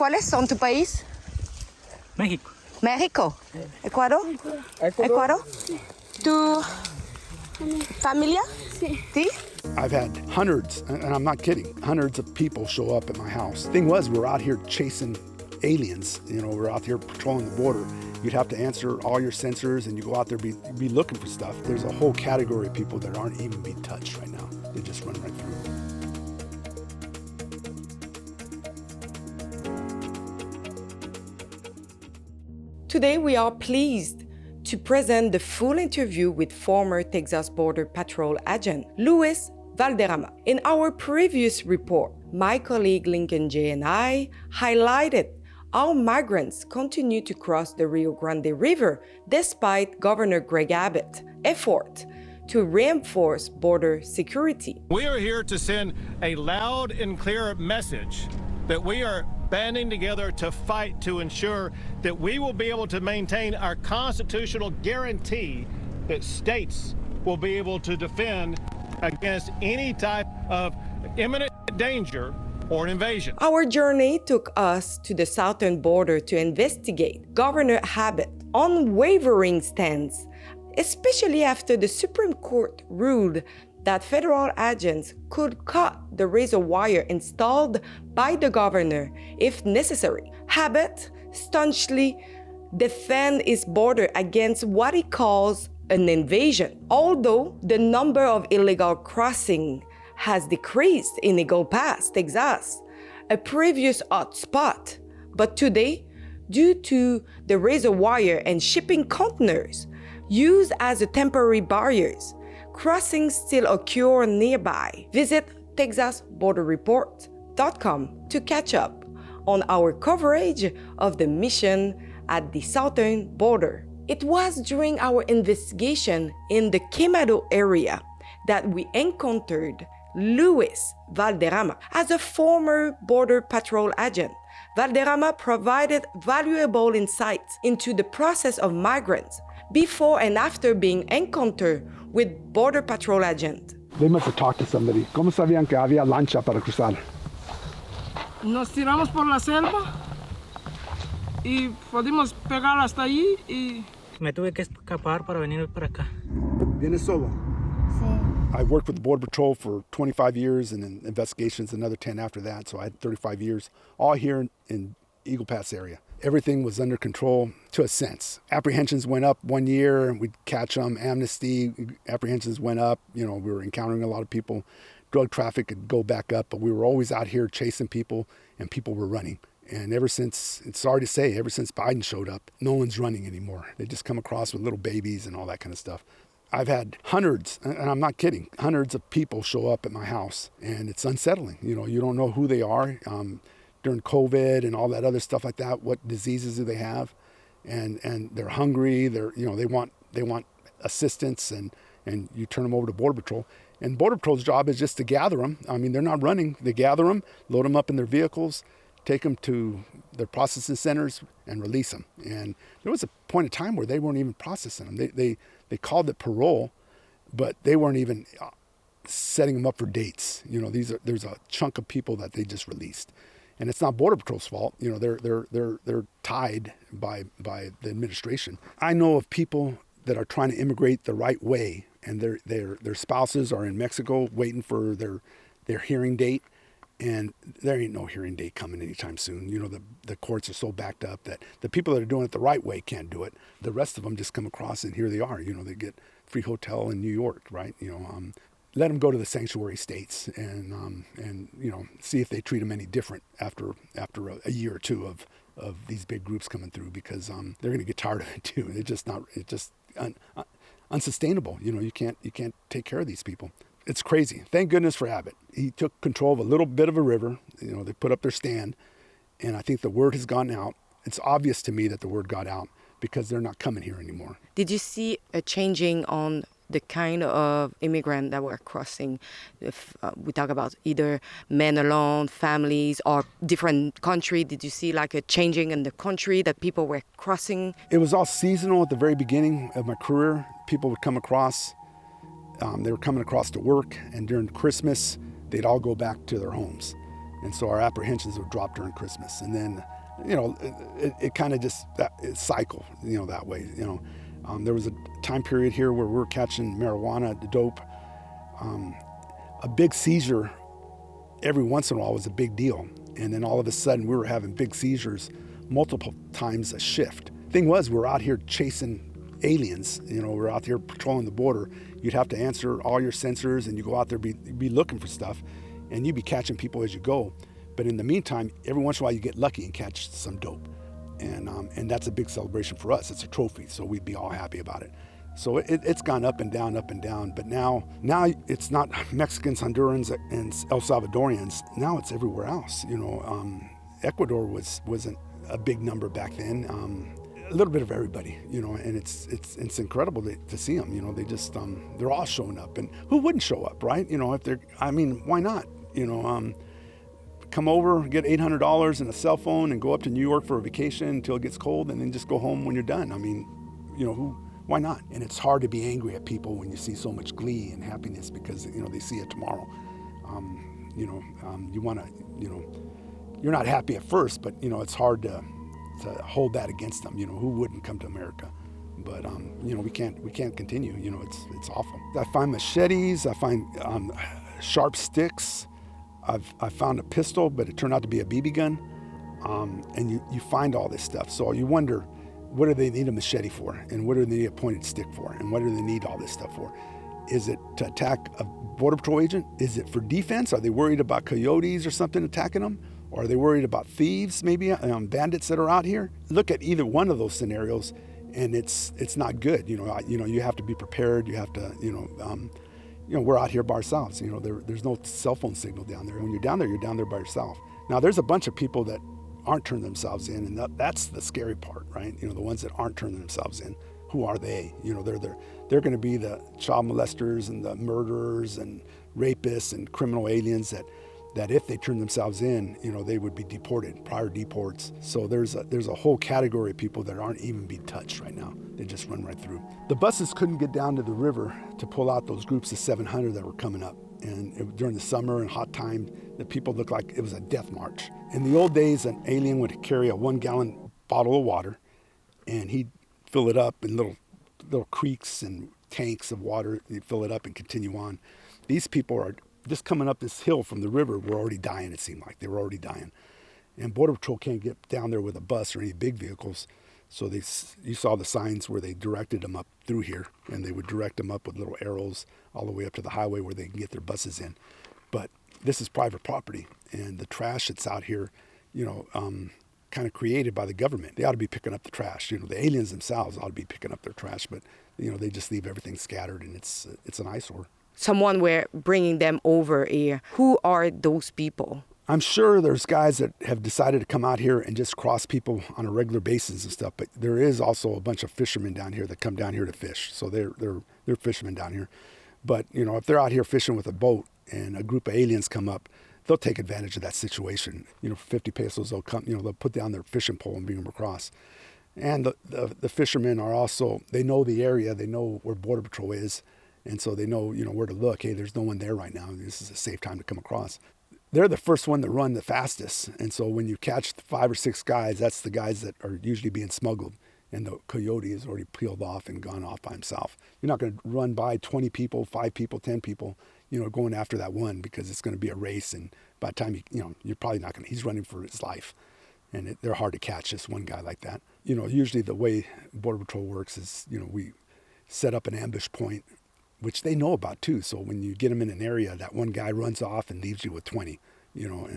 ¿Cuáles son tu país? México. México. Ecuador. Ecuador. ¿Tu familia? Sí. I've had hundreds, and I'm not kidding, hundreds of people show up at my house. Thing was, we're out here chasing aliens. We're out here patrolling the border. You'd have to answer all your sensors, and you go out there, be looking for stuff. There's a whole category of people that aren't even being touched right now. They just run right through. Today we are pleased to present the full interview with former Texas Border Patrol agent Luis Valderrama. In our previous report, my colleague Lincoln J. and I highlighted how migrants continue to cross the Rio Grande River despite Governor Greg Abbott's effort to reinforce border security. We are here to send a loud and clear message that we are banding together to fight to ensure that we will be able to maintain our constitutional guarantee that states will be able to defend against any type of imminent danger or invasion. Our journey took us to the southern border to investigate Governor Abbott's unwavering stance, especially after the Supreme Court ruled that federal agents could cut the razor wire installed by the governor if necessary. Abbott staunchly defends his border against what he calls an invasion. Although the number of illegal crossings has decreased in Eagle Pass, Texas, a previous hotspot, but today, due to the razor wire and shipping containers used as a temporary barriers, crossings still occur nearby. Visit TexasBorderReport.com to catch up on our coverage of the mission at the southern border. It was during our investigation in the Quemado area that we encountered Luis Valderrama. As a former Border Patrol agent, Valderrama provided valuable insights into the process of migrants before and after being encountered with Border Patrol agent. They must have talked to somebody. ¿Cómo sabían que había lancha para cruzar? Nos tiramos por la selva y pudimos pegar hasta allí y... Me tuve que escapar para venir para acá. ¿Vienes solo? Sí. I worked with the Border Patrol for 25 years and then investigations another 10 after that, so I had 35 years, all here in Eagle Pass area. Everything was under control to a sense. Apprehensions went up one year, we'd catch them. Amnesty, apprehensions went up. We were encountering a lot of people. Drug traffic could go back up, but we were always out here chasing people, and people were running. And ever since, it's sorry to say, ever since Biden showed up, no one's running anymore. They just come across with little babies and all that kind of stuff. I've had hundreds, and I'm not kidding, hundreds of people show up at my house, and it's unsettling. You don't know who they are. During COVID and all that other stuff like that, what diseases do they have? And they're hungry. They want assistance, and you turn them over to Border Patrol. And Border Patrol's job is just to gather them. I mean, they're not running. They gather them, load them up in their vehicles, take them to their processing centers, and release them. And there was a point of time where they weren't even processing them. They called it parole, but they weren't even setting them up for dates. There's a chunk of people that they just released. And it's not Border Patrol's fault. They're tied by the administration. I know of people that are trying to immigrate the right way, and their spouses are in Mexico waiting for their hearing date, and there ain't no hearing date coming anytime soon. The courts are so backed up that the people that are doing it the right way can't do it. The rest of them just come across, and here they are. They get free hotel in New York, right? Let them go to the sanctuary states and see if they treat them any different after a year or two of these big groups coming through, because they're going to get tired of it too. It's just unsustainable. You can't take care of these people. It's crazy. Thank goodness for Abbott. He took control of a little bit of a river. They put up their stand, and I think the word has gone out. It's obvious to me that the word got out because they're not coming here anymore. Did you see a changing on the kind of immigrant that were crossing? If we talk about either men alone, families, or different country, did you see like a changing in the country that people were crossing? It was all seasonal at the very beginning of my career. People would come across. They were coming across to work, and during Christmas, they'd all go back to their homes. And so our apprehensions would drop during Christmas. And then, you know, it kind of just it cycle, you know, that way. You know, there was a time period here where we were catching marijuana, dope. A big seizure every once in a while was a big deal. And then all of a sudden we were having big seizures multiple times a shift. Thing was, we're out here chasing aliens. You know, we're out here patrolling the border. You'd have to answer all your sensors, and you go out there be looking for stuff, and you'd be catching people as you go. But in the meantime, every once in a while you get lucky and catch some dope, and that's a big celebration for us. It's a trophy, so we'd be all happy about it. So it's gone up and down, but now it's not Mexicans, Hondurans, and El Salvadorians. Now it's everywhere else. You know, Ecuador wasn't a big number back then. A little bit of everybody, you know, and it's incredible to see them. You know, they just they're all showing up, and who wouldn't show up, right? You know, if they're, I mean, why not? You know, come over, get $800 and a cell phone, and go up to New York for a vacation until it gets cold, and then just go home when you're done. I mean, you know, why not? And it's hard to be angry at people when you see so much glee and happiness because, you know, they see it tomorrow. You know, you want to, you know, you're not happy at first, but, you know, it's hard to hold that against them. You know, who wouldn't come to America? But, you know, we can't continue. You know, it's awful. I find machetes, I find sharp sticks. I found a pistol, but it turned out to be a BB gun. And you find all this stuff. So you wonder, what do they need a machete for? And what do they need a pointed stick for? And what do they need all this stuff for? Is it to attack a Border Patrol agent? Is it for defense? Are they worried about coyotes or something attacking them? Or are they worried about thieves, maybe bandits that are out here? Look at either one of those scenarios, and it's not good. You know, you have to be prepared. You have to, you know, we're out here by ourselves. You know, there's no cell phone signal down there. When you're down there by yourself. Now, there's a bunch of people that aren't turning themselves in, and that's the scary part, right? You know, the ones that aren't turning themselves in. Who are they? You know, they're going to be the child molesters and the murderers and rapists and criminal aliens that if they turn themselves in, you know, they would be deported, prior deports. So there's a whole category of people that aren't even being touched right now. They just run right through. The buses couldn't get down to the river to pull out those groups of 700 that were coming up. And during the summer and hot time, the people looked like it was a death march. In the old days, an alien would carry a 1-gallon bottle of water, and he'd fill it up in little creeks and tanks of water. He'd fill it up and continue on. These people are just coming up this hill from the river were already dying, it seemed like. They were already dying. And Border Patrol can't get down there with a bus or any big vehicles. So you saw the signs where they directed them up through here, and they would direct them up with little arrows all the way up to the highway where they can get their buses in. But this is private property, and the trash that's out here, you know, kind of created by the government. They ought to be picking up the trash. You know, the aliens themselves ought to be picking up their trash, but, you know, they just leave everything scattered, and it's an eyesore. Someone were bringing them over here. Who are those people? I'm sure there's guys that have decided to come out here and just cross people on a regular basis and stuff, but there is also a bunch of fishermen down here that come down here to fish. So they're fishermen down here. But, you know, if they're out here fishing with a boat and a group of aliens come up, they'll take advantage of that situation. You know, for 50 pesos, they'll put down their fishing pole and bring them across. And the fishermen are also, they know the area, they know where Border Patrol is, and so they know, you know, where to look. Hey, there's no one there right now. This is a safe time to come across. They're the first one to run the fastest. And so when you catch 5 or 6 guys, that's the guys that are usually being smuggled. And the coyote is already peeled off and gone off by himself. You're not going to run by 20 people, 5 people, 10 people, you know, going after that one, because it's going to be a race. And by the time, you're probably not going to, he's running for his life. And they're hard to catch, just one guy like that. You know, usually the way Border Patrol works is, you know, we set up an ambush point, which they know about too. So when you get them in an area, that one guy runs off and leaves you with 20, you know,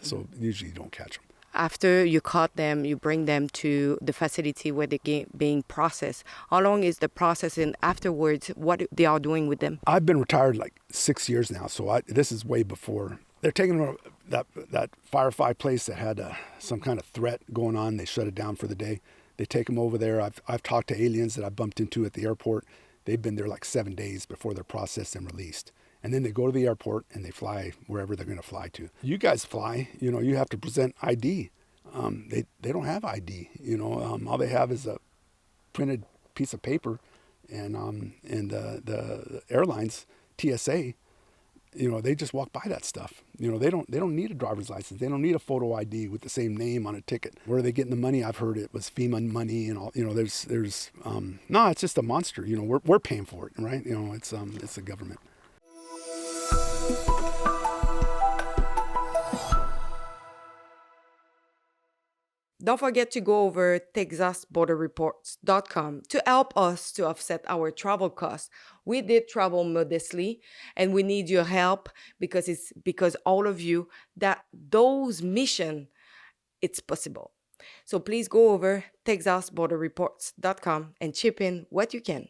so usually you don't catch them. After you caught them, you bring them to the facility where they're being processed. How long is the process, and afterwards, what they are doing with them? I've been retired like 6 years now, so this is way before. They're taking them to that Firefly place that had some kind of threat going on. They shut it down for the day. They take them over there. I've talked to aliens that I bumped into at the airport. They've been there like 7 days before they're processed and released. And then they go to the airport and they fly wherever they're going to fly to. You guys fly, you know, you have to present ID. They don't have ID, you know. All they have is a printed piece of paper, and the airlines, TSA, they just walk by that stuff. They don't need a driver's license. They don't need a photo ID with the same name on a ticket. Where are they getting the money? I've heard it was FEMA money and all. There's no, it's just a monster. We're paying for it, right? It's the government. Don't forget to go over texasborderreports.com to help us to offset our travel costs. We did travel modestly, and we need your help because it's because all of you that those mission it's possible. So please go over texasborderreports.com and chip in what you can.